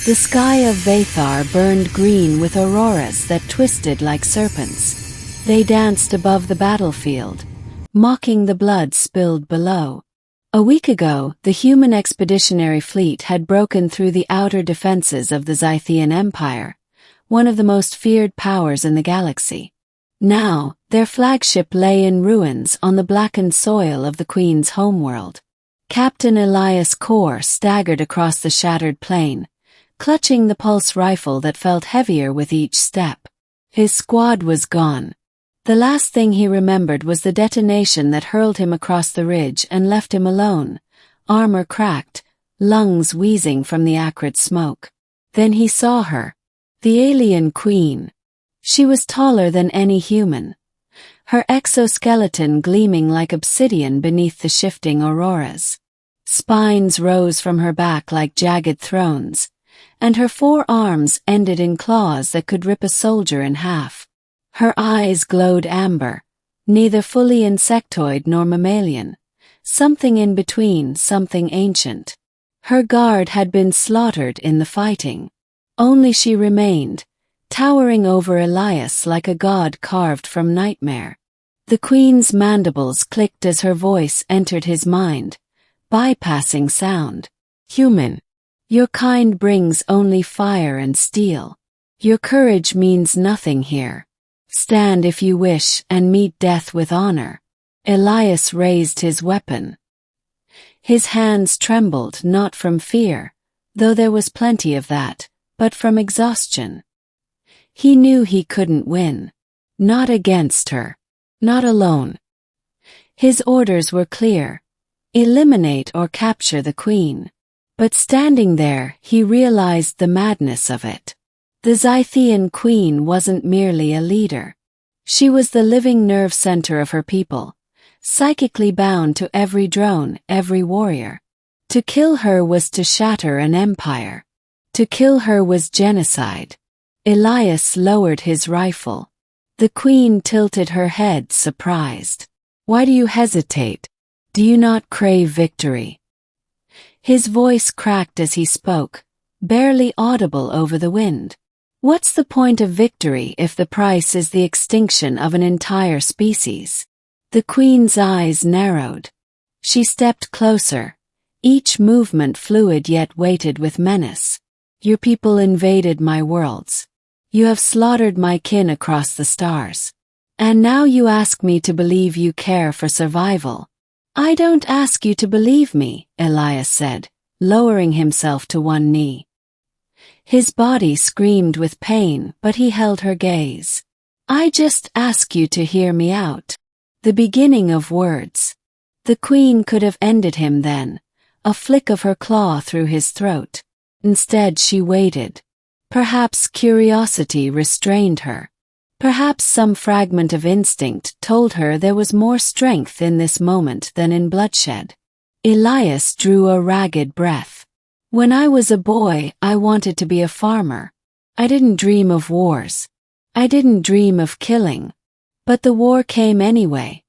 The sky of Vathar burned green with auroras that twisted like serpents. They danced above the battlefield, mocking the blood spilled below. A week ago, the human expeditionary fleet had broken through the outer defenses of the Zythean Empire, one of the most feared powers in the galaxy. Now, their flagship lay in ruins on the blackened soil of the Queen's homeworld. Captain Elias Kor staggered across the shattered plain, clutching the pulse rifle that felt heavier with each step. His squad was gone. The last thing he remembered was the detonation that hurled him across the ridge and left him alone, armor cracked, lungs wheezing from the acrid smoke. Then he saw her. The alien queen. She was taller than any human, her exoskeleton gleaming like obsidian beneath the shifting auroras. Spines rose from her back like jagged thrones, and her forearms ended in claws that could rip a soldier in half. Her eyes glowed amber, neither fully insectoid nor mammalian, something in between, something ancient. Her guard had been slaughtered in the fighting. Only she remained, towering over Elias like a god carved from nightmare. The Queen's mandibles clicked as her voice entered his mind, bypassing sound. Human. Your kind brings only fire and steel. Your courage means nothing here. Stand if you wish and meet death with honor. Elias raised his weapon. His hands trembled not from fear, though there was plenty of that, but from exhaustion. He knew he couldn't win. Not against her. Not alone. His orders were clear. Eliminate or capture the Queen. But standing there, he realized the madness of it. The Zythean Queen wasn't merely a leader. She was the living nerve center of her people, psychically bound to every drone, every warrior. To kill her was to shatter an empire. To kill her was genocide. Elias lowered his rifle. The Queen tilted her head, surprised. Why do you hesitate? Do you not crave victory? His voice cracked as he spoke, barely audible over the wind. What's the point of victory if the price is the extinction of an entire species? The Queen's eyes narrowed. She stepped closer, each movement fluid yet weighted with menace. Your people invaded my worlds. You have slaughtered my kin across the stars. And now you ask me to believe you care for survival. I don't ask you to believe me, Elias said, lowering himself to one knee. His body screamed with pain, but he held her gaze. I just ask you to hear me out. The beginning of words. The Queen could have ended him then, a flick of her claw through his throat. Instead she waited. Perhaps curiosity restrained her. Perhaps some fragment of instinct told her there was more strength in this moment than in bloodshed. Elias drew a ragged breath. When I was a boy, I wanted to be a farmer. I didn't dream of wars. I didn't dream of killing. But the war came anyway,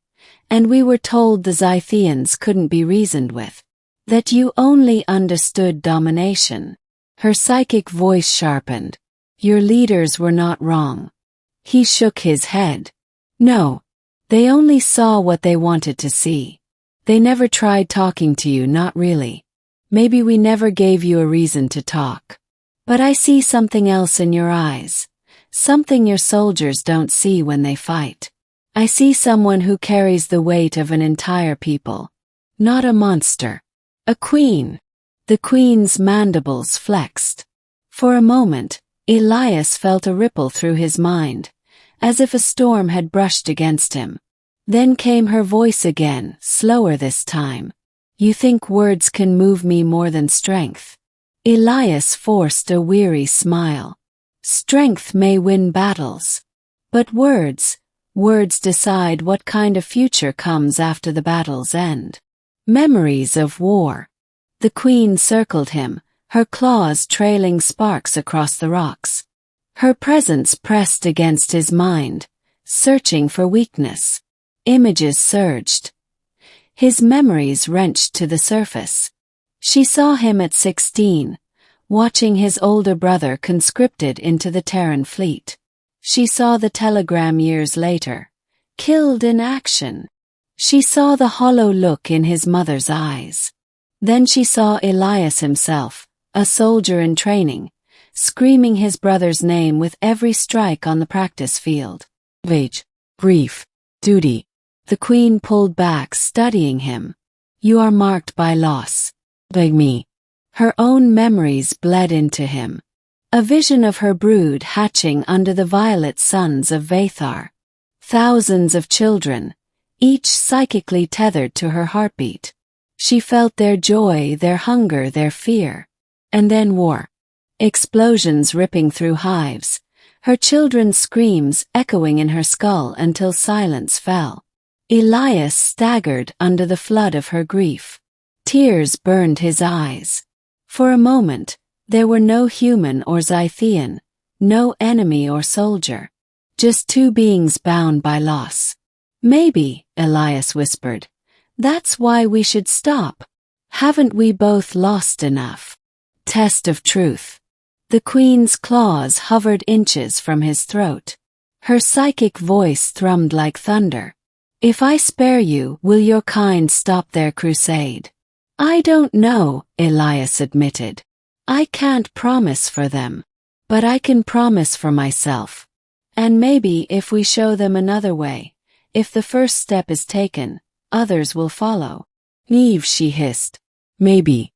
and we were told the Zytheans couldn't be reasoned with. That you only understood domination. Her psychic voice sharpened. Your leaders were not wrong. He shook his head. No. They only saw what they wanted to see. They never tried talking to you, not really. Maybe we never gave you a reason to talk. But I see something else in your eyes. Something your soldiers don't see when they fight. I see someone who carries the weight of an entire people. Not a monster. A queen. The Queen's mandibles flexed. For a moment, Elias felt a ripple through his mind, as if a storm had brushed against him. Then came her voice again, slower this time. You think words can move me more than strength? Elias forced a weary smile. Strength may win battles. But words decide what kind of future comes after the battle's end. Memories of war. The Queen circled him, her claws trailing sparks across the rocks. Her presence pressed against his mind, searching for weakness. Images surged. His memories wrenched to the surface. She saw him at 16, watching his older brother conscripted into the Terran fleet. She saw the telegram years later, killed in action. She saw the hollow look in his mother's eyes. Then she saw Elias himself, a soldier in training, screaming his brother's name with every strike on the practice field. Rage, grief, duty. The Queen pulled back, studying him. You are marked by loss. Like me. Her own memories bled into him. A vision of her brood hatching under the violet suns of Vathar. Thousands of children, each psychically tethered to her heartbeat. She felt their joy, their hunger, their fear. And then war. Explosions ripping through hives, her children's screams echoing in her skull until silence fell. Elias staggered under the flood of her grief. Tears burned his eyes. For a moment, there were no human or Zythean, no enemy or soldier. Just two beings bound by loss. Maybe, Elias whispered, that's why we should stop. Haven't we both lost enough? Test of truth. The Queen's claws hovered inches from his throat. Her psychic voice thrummed like thunder. If I spare you, will your kind stop their crusade? I don't know, Elias admitted. I can't promise for them. But I can promise for myself. And maybe if we show them another way, if the first step is taken, others will follow. Eve, she hissed. Maybe.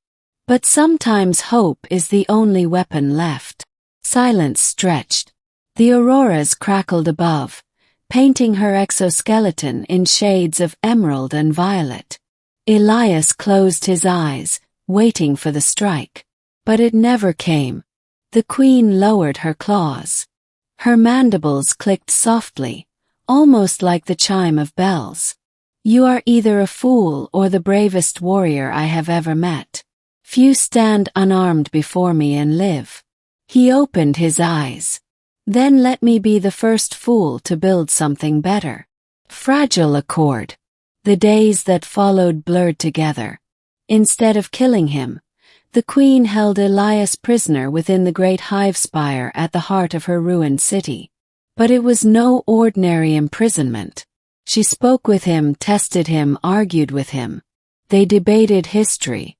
But sometimes hope is the only weapon left. Silence stretched. The auroras crackled above, painting her exoskeleton in shades of emerald and violet. Elias closed his eyes, waiting for the strike. But it never came. The Queen lowered her claws. Her mandibles clicked softly, almost like the chime of bells. You are either a fool or the bravest warrior I have ever met. Few stand unarmed before me and live. He opened his eyes. Then let me be the first fool to build something better. Fragile accord. The days that followed blurred together. Instead of killing him, the Queen held Elias prisoner within the great hive spire at the heart of her ruined city. But it was no ordinary imprisonment. She spoke with him, tested him, argued with him. They debated history.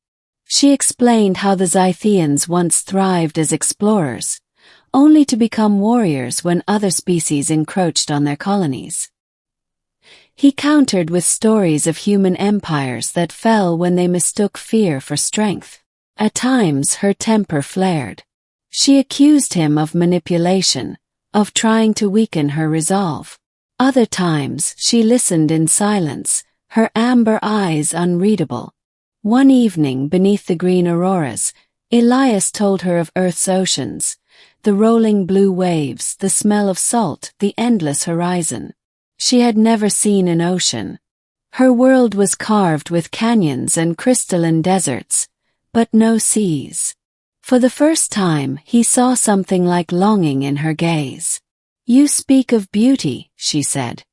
She explained how the Zytheans once thrived as explorers, only to become warriors when other species encroached on their colonies. He countered with stories of human empires that fell when they mistook fear for strength. At times her temper flared. She accused him of manipulation, of trying to weaken her resolve. Other times she listened in silence, her amber eyes unreadable. One evening beneath the green auroras, Elias told her of Earth's oceans, the rolling blue waves, the smell of salt, the endless horizon. She had never seen an ocean. Her world was carved with canyons and crystalline deserts, but no seas. For the first time, he saw something like longing in her gaze. You speak of beauty, she said,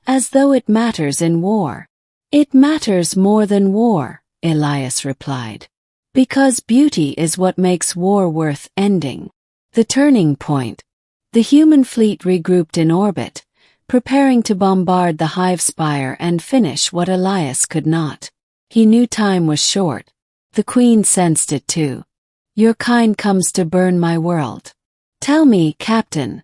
as though it matters in war. It matters more than war, Elias replied. Because beauty is what makes war worth ending. The turning point. The human fleet regrouped in orbit, preparing to bombard the hive spire and finish what Elias could not. He knew time was short. The Queen sensed it too. Your kind comes to burn my world. Tell me, Captain,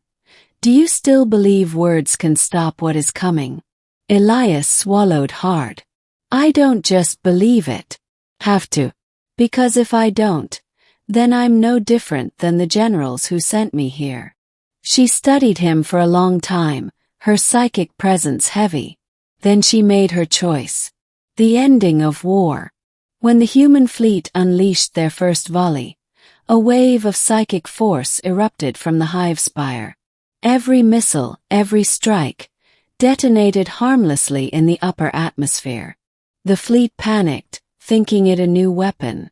do you still believe words can stop what is coming? Elias swallowed hard. I don't just believe it. Have to. Because if I don't, then I'm no different than the generals who sent me here. She studied him for a long time, her psychic presence heavy. Then she made her choice. The ending of war. When the human fleet unleashed their first volley, a wave of psychic force erupted from the hive spire. Every missile, every strike, detonated harmlessly in the upper atmosphere. The fleet panicked, thinking it a new weapon.